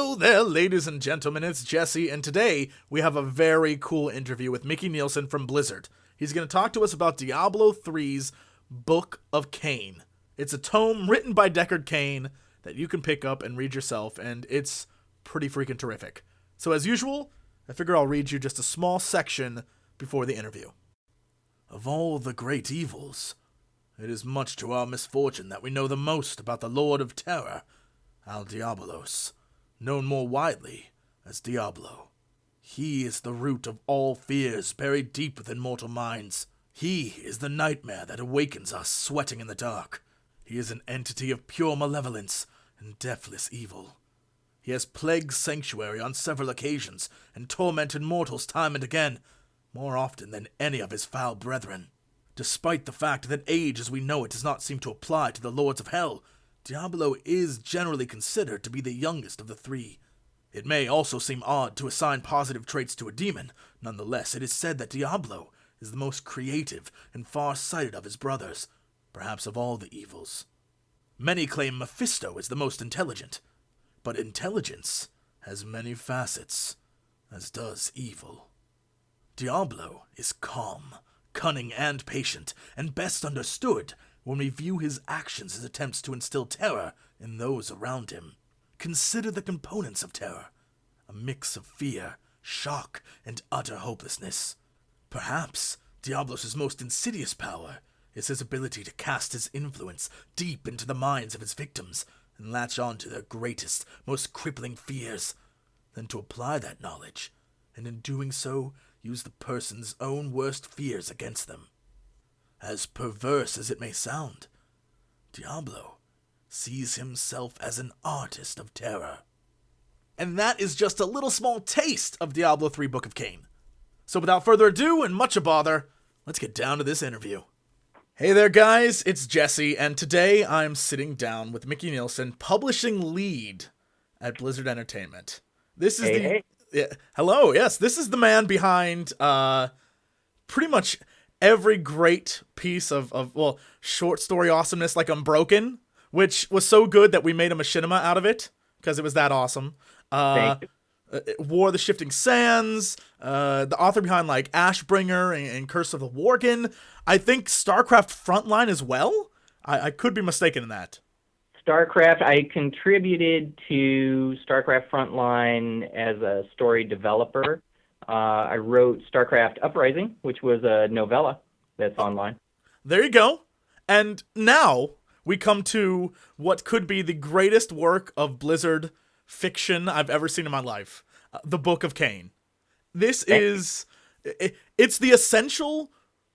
Hello there, ladies and gentlemen, it's Jesse, and today we have a very cool interview with Micky Neilson from Blizzard. He's going to talk to us about Diablo 3's Book of Cain. It's a tome written by Deckard Cain that you can pick up and read yourself, and it's pretty freaking terrific. So as usual, I figure I'll read you just a small section before the interview. Of all the great evils, it is much to our misfortune that we know the most about the Lord of Terror, Al Diabolos, known more widely as Diablo. He is the root of all fears buried deep within mortal minds. He is the nightmare that awakens us sweating in the dark. He is an entity of pure malevolence and deathless evil. He has plagued Sanctuary on several occasions and tormented mortals time and again, more often than any of his foul brethren. Despite the fact that age as we know it does not seem to apply to the Lords of Hell, Diablo is generally considered to be the youngest of the three. It may also seem odd to assign positive traits to a demon. Nonetheless, it is said that Diablo is the most creative and far-sighted of his brothers, perhaps of all the evils. Many claim Mephisto is the most intelligent, but intelligence has many facets, as does evil. Diablo is calm, cunning, and patient, and best understood when we view his actions as attempts to instill terror in those around him. Consider the components of terror: a mix of fear, shock, and utter hopelessness. Perhaps Diablos' most insidious power is his ability to cast his influence deep into the minds of his victims and latch on to their greatest, most crippling fears, then to apply that knowledge, and in doing so, use the person's own worst fears against them. As perverse as it may sound, Diablo sees himself as an artist of terror. And that is just a little small taste of Diablo 3 Book of Cain. So without further ado and much a bother, let's get down to this interview. Hey there guys, it's Jesse, and today I'm sitting down with Micky Neilson, Publishing Lead at Blizzard Entertainment. This is Hey. Yeah, hello, yes, this is the man behind pretty much every great piece of short story awesomeness like Unbroken, which was so good that we made a machinima out of it, because it was that awesome. Thank you. War of the Shifting Sands, the author behind like Ashbringer and Curse of the Worgen. I think StarCraft Frontline as well. I could be mistaken in that. StarCraft, I contributed to StarCraft Frontline as a story developer. I wrote StarCraft Uprising, which was a novella that's online. There you go. And now we come to what could be the greatest work of Blizzard fiction I've ever seen in my life. The Book of Cain. It's the essential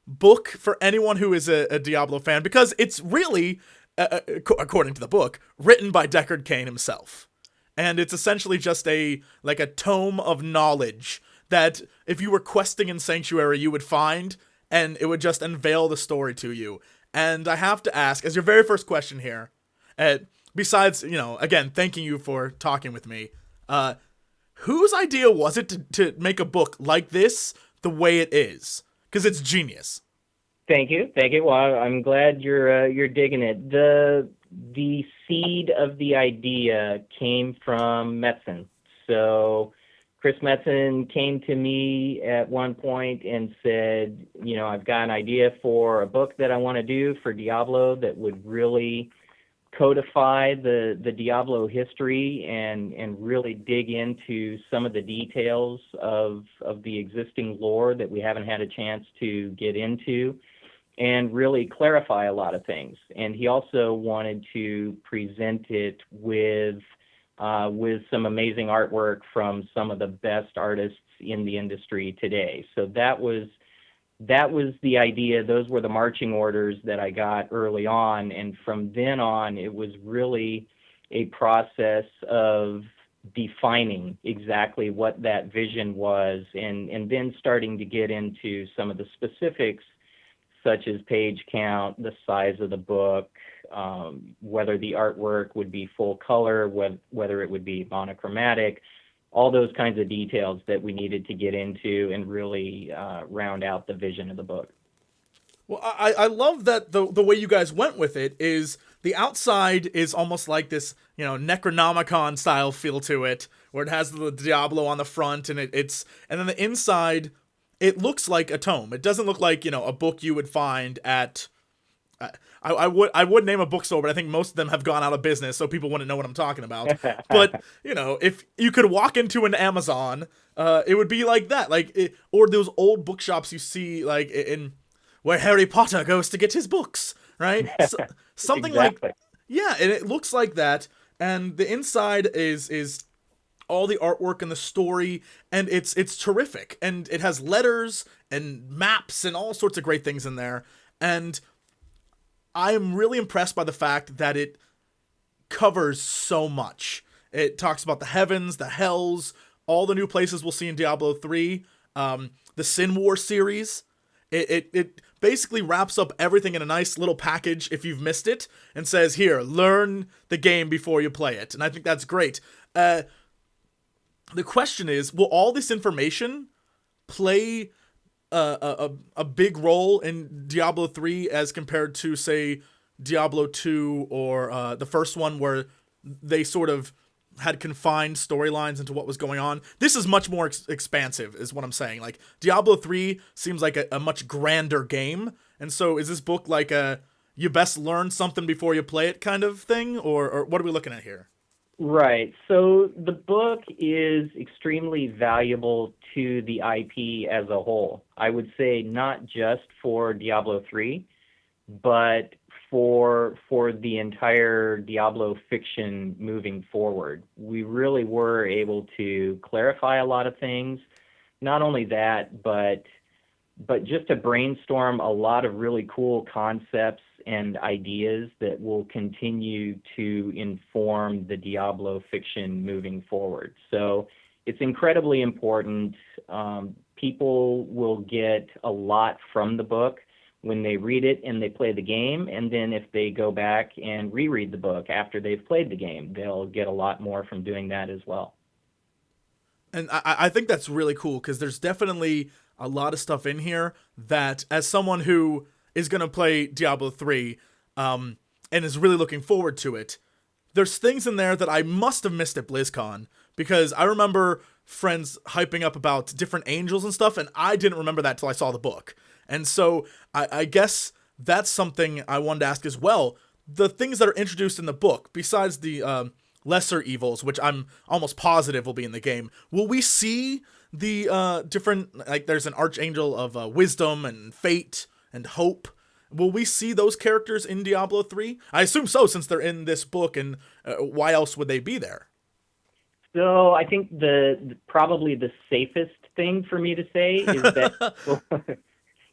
book for anyone who is a Diablo fan, because it's really, according to the book, written by Deckard Cain himself. And it's essentially just a tome of knowledge that if you were questing in Sanctuary you would find, and it would just unveil the story to you. And I have to ask, as your very first question here, besides, again, thanking you for talking with me, whose idea was it to make a book like this the way it is? Because it's genius. Thank you. Well, I'm glad you're digging it. The seed of the idea came from Metzen. So Chris Metzen came to me at one point and said, I've got an idea for a book that I want to do for Diablo that would really codify the Diablo history and really dig into some of the details of the existing lore that we haven't had a chance to get into, and really clarify a lot of things. And he also wanted to present it with some amazing artwork from some of the best artists in the industry today. So that was the idea. Those were the marching orders that I got early on. And from then on, it was really a process of defining exactly what that vision was, and then starting to get into some of the specifics, such as page count, the size of the book, whether the artwork would be full color, whether it would be monochromatic, all those kinds of details that we needed to get into and really round out the vision of the book. Well, I love that the way you guys went with it is the outside is almost like this, Necronomicon style feel to it, where it has the Diablo on the front, and and then the inside, it looks like a tome. It doesn't look like, a book you would find at. I would name a bookstore, but I think most of them have gone out of business, so people wouldn't know what I'm talking about. But if you could walk into an Amazon, it would be like that, or those old bookshops you see, like in where Harry Potter goes to get his books, right? So, something Exactly. yeah, and it looks like that, and the inside is all the artwork and the story, and it's terrific, and it has letters and maps and all sorts of great things in there, and I am really impressed by the fact that it covers so much. It talks about the heavens, the hells, all the new places we'll see in Diablo 3, the Sin War series. It basically wraps up everything in a nice little package if you've missed it, and says, here, learn the game before you play it. And I think that's great. The question is, will all this information play a big role in Diablo 3 as compared to, say, Diablo 2 or the first one, where they sort of had confined storylines into what was going on? This is much more expansive, is what I'm saying. Like, Diablo 3 seems like a much grander game, and so is this book like a you best learn something before you play it kind of thing, or what are we looking at here? Right. So the book is extremely valuable to the IP as a whole. I would say not just for Diablo 3, but for the entire Diablo fiction moving forward. We really were able to clarify a lot of things. Not only that, but just to brainstorm a lot of really cool concepts and ideas that will continue to inform the Diablo fiction moving forward. So it's incredibly important. People will get a lot from the book when they read it and they play the game, and then if they go back and reread the book after they've played the game, they'll get a lot more from doing that as well. And I think that's really cool, because there's definitely a lot of stuff in here that, as someone who is going to play Diablo 3 and is really looking forward to it, there's things in there that I must have missed at BlizzCon, because I remember friends hyping up about different angels and stuff, and I didn't remember that till I saw the book. And so I guess that's something I wanted to ask as well. The things that are introduced in the book, besides the lesser evils, which I'm almost positive will be in the game, will we see the different, like there's an archangel of wisdom and fate and hope? Will we see those characters in Diablo 3? I assume so, since they're in this book, and why else would they be there? So I think probably the safest thing for me to say is that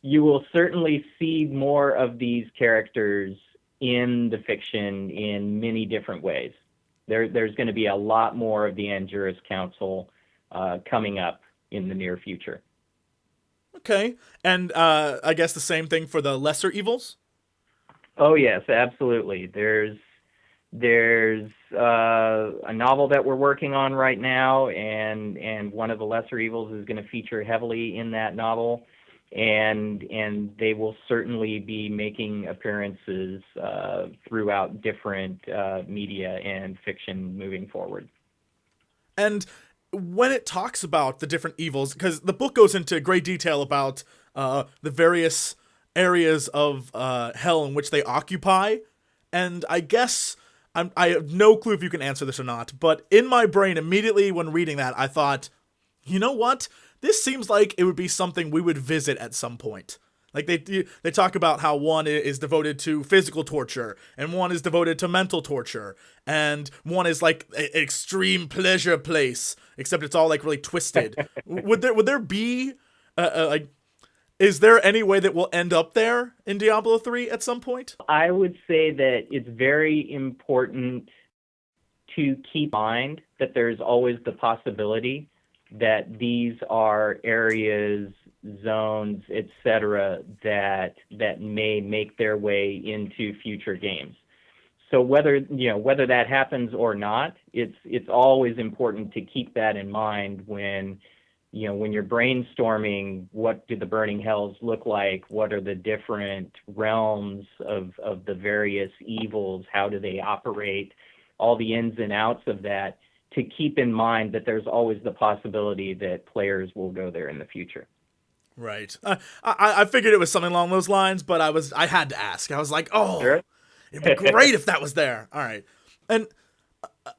you will certainly see more of these characters in the fiction in many different ways. There's going to be a lot more of the Anjurus Council coming up in the near future. Okay, and I guess the same thing for the lesser evils? Oh yes, absolutely. There's a novel that we're working on right now, and one of the lesser evils is going to feature heavily in that novel, and they will certainly be making appearances throughout different media and fiction moving forward. And when it talks about the different evils, because the book goes into great detail about the various areas of hell in which they occupy, and I guess I have no clue if you can answer this or not, but in my brain immediately when reading that, I thought, you know what? This seems like it would be something we would visit at some point. Like they talk about how one is devoted to physical torture, and one is devoted to mental torture, and one is like an extreme pleasure place, except it's all like really twisted. Would there be like, is there any way that we'll end up there in Diablo 3 at some point? I would say that it's very important to keep in mind that there's always the possibility that these are areas, zones, etc., that may make their way into future games. So whether that happens or not, it's always important to keep that in mind when when you're brainstorming, what do the burning hells look like? What are the different realms of the various evils? How do they operate? All the ins and outs of that, to keep in mind that there's always the possibility that players will go there in the future. Right. I figured it was something along those lines, but I had to ask. I was like, oh, Sure. it'd be great if that was there. All right. And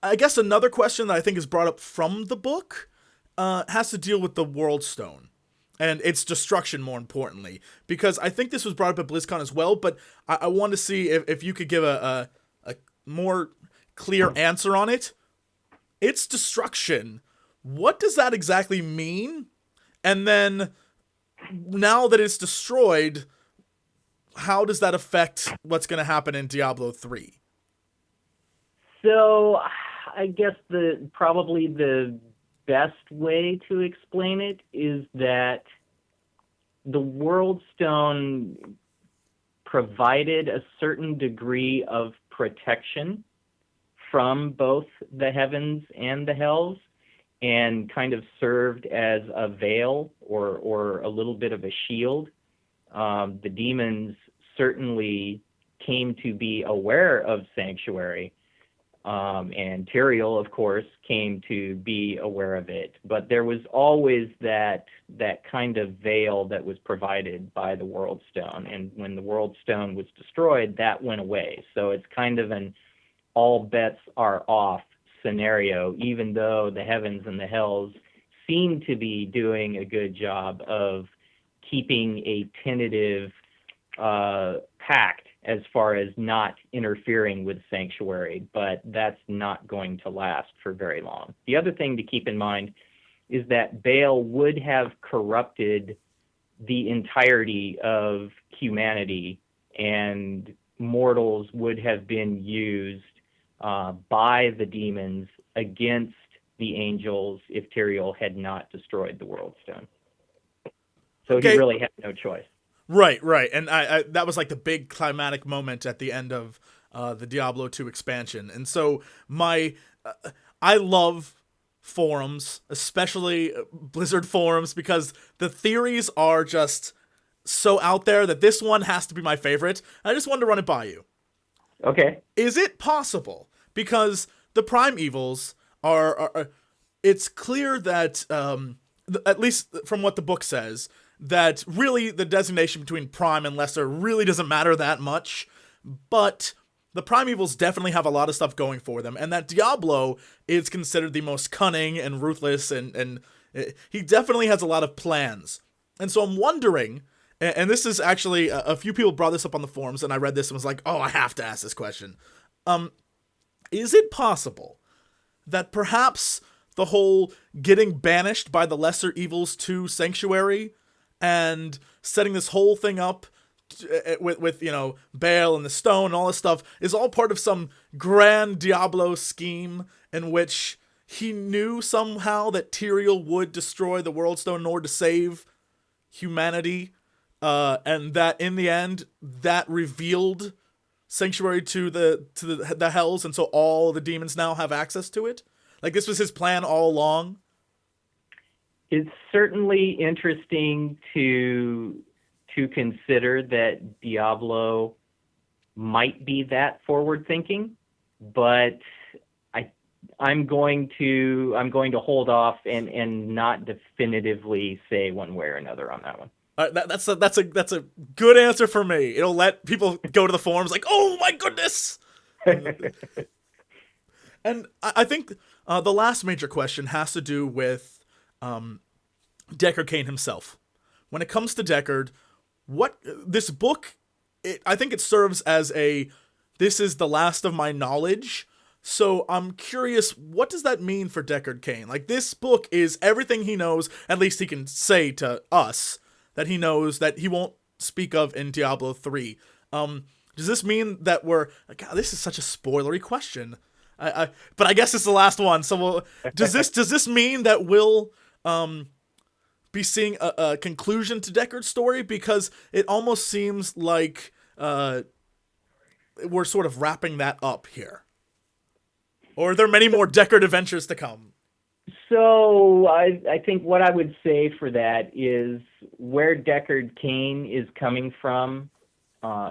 I guess another question that I think is brought up from the book has to deal with the Worldstone and its destruction, more importantly, because I think this was brought up at BlizzCon as well, but I want to see if you could give a more clear answer on it. Its destruction, what does that exactly mean? And then, now that it's destroyed, how does that affect what's going to happen in Diablo 3? So I guess probably the best way to explain it is that the Worldstone provided a certain degree of protection from both the heavens and the hells, and kind of served as a veil or a little bit of a shield. The demons certainly came to be aware of Sanctuary, and Tyrael, of course, came to be aware of it. But there was always that kind of veil that was provided by the Worldstone. And when the Worldstone was destroyed, that went away. So it's kind of an all bets are off scenario, even though the heavens and the hells seem to be doing a good job of keeping a tentative pact as far as not interfering with Sanctuary, but that's not going to last for very long. The other thing to keep in mind is that Baal would have corrupted the entirety of humanity, and mortals would have been used by the demons against the angels if Tyrael had not destroyed the Worldstone. So okay. He really had no choice. Right. And I that was like the big climatic moment at the end of the Diablo 2 expansion. And so I love forums, especially Blizzard forums, because the theories are just so out there that this one has to be my favorite. I just wanted to run it by you. Okay. Is it possible? Because the primevals are it's clear that, at least from what the book says, that really the designation between prime and lesser really doesn't matter that much, but the primevals definitely have a lot of stuff going for them, and that Diablo is considered the most cunning and ruthless, and he definitely has a lot of plans. And so I'm wondering, and this is actually, a few people brought this up on the forums, and I read this and was like, oh, I have to ask this question. Is it possible that perhaps the whole getting banished by the lesser evils to Sanctuary and setting this whole thing up with Baal and the stone and all this stuff is all part of some grand Diablo scheme in which he knew somehow that Tyrael would destroy the Worldstone in order to save humanity, and that in the end that revealed Sanctuary to the hells, and so all the demons now have access to it? Like, this was his plan all along? It's certainly interesting to consider that Diablo might be that forward thinking, but I'm going to hold off and not definitively say one way or another on that one. That's a good answer for me. It'll let people go to the forums like, oh my goodness. And I think the last major question has to do with Deckard Cain himself. When it comes to Deckard, what this book, I think it serves as this is the last of my knowledge. So I'm curious, what does that mean for Deckard Cain? Like, this book is everything he knows, at least he can say to us, that he knows that he won't speak of in Diablo 3. Does this mean that God, this is such a spoilery question. But I guess it's the last one. So does this mean that we'll be seeing a conclusion to Deckard's story? Because it almost seems like we're sort of wrapping that up here. Or are there many more Deckard adventures to come? So I think what I would say for that is where Deckard Cain is coming from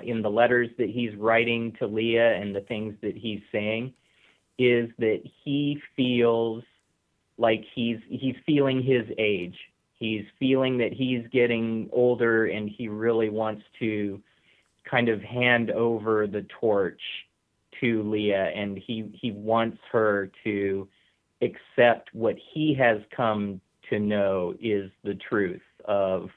in the letters that he's writing to Leah and the things that he's saying is that he feels like he's feeling his age. He's feeling that he's getting older and he really wants to kind of hand over the torch to Leah, and he wants her to accept what he has come to know is the truth of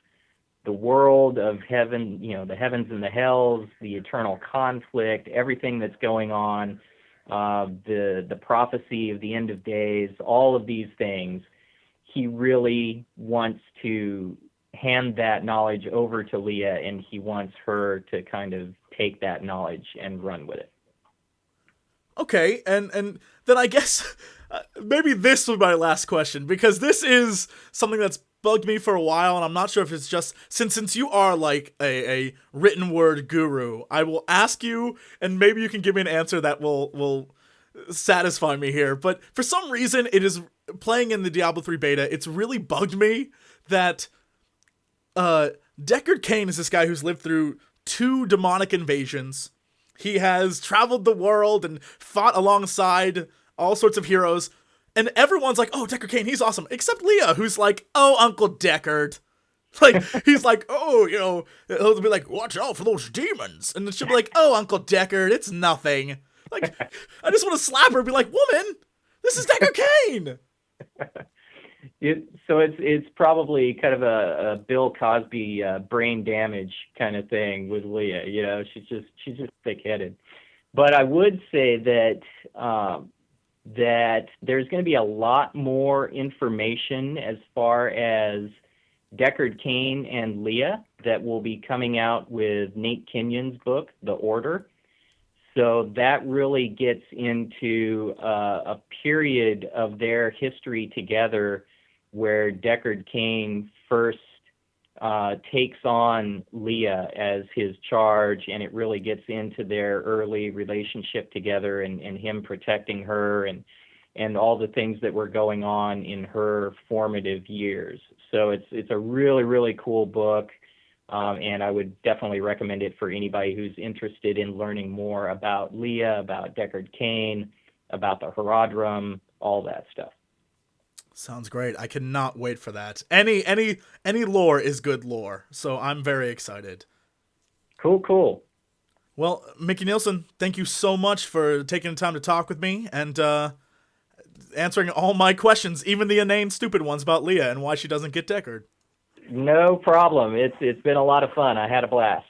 the world, of heaven, the heavens and the hells, the eternal conflict, everything that's going on, the prophecy of the end of days, all of these things. He really wants to hand that knowledge over to Leah, and he wants her to kind of take that knowledge and run with it. Okay, and then I guess maybe this was my last question, because this is something that's bugged me for a while, and I'm not sure if it's just since you are like a written word guru, I will ask you, and maybe you can give me an answer that will satisfy me here. But for some reason, it is playing in the Diablo 3 beta. It's really bugged me that Deckard Cain is this guy who's lived through 2 demonic invasions. He has traveled the world and fought alongside all sorts of heroes. And everyone's like, oh, Deckard Cain, he's awesome. Except Leah, who's like, oh, Uncle Deckard. Like, he's like, oh, he'll be like, watch out for those demons. And then she'll be like, oh, Uncle Deckard, it's nothing. Like, I just want to slap her and be like, woman, this is Deckard Cain. So it's probably kind of a Bill Cosby brain damage kind of thing with Leah. She's just thick-headed. But I would say that that there's going to be a lot more information as far as Deckard Cain and Leah that will be coming out with Nate Kenyon's book, The Order. So that really gets into a period of their history together where Deckard Cain first takes on Leah as his charge, and it really gets into their early relationship together and him protecting her and all the things that were going on in her formative years. So it's a really, really cool book, and I would definitely recommend it for anybody who's interested in learning more about Leah, about Deckard Cain, about the Herodrum, all that stuff. Neilson great. I cannot wait for that. Any lore is good lore, so I'm very excited. Cool. Well, Micky Neilson, thank you so much for taking the time to talk with me and answering all my questions, even the inane, stupid ones about Leah and why she doesn't get Deckard. No problem. It's been a lot of fun. I had a blast.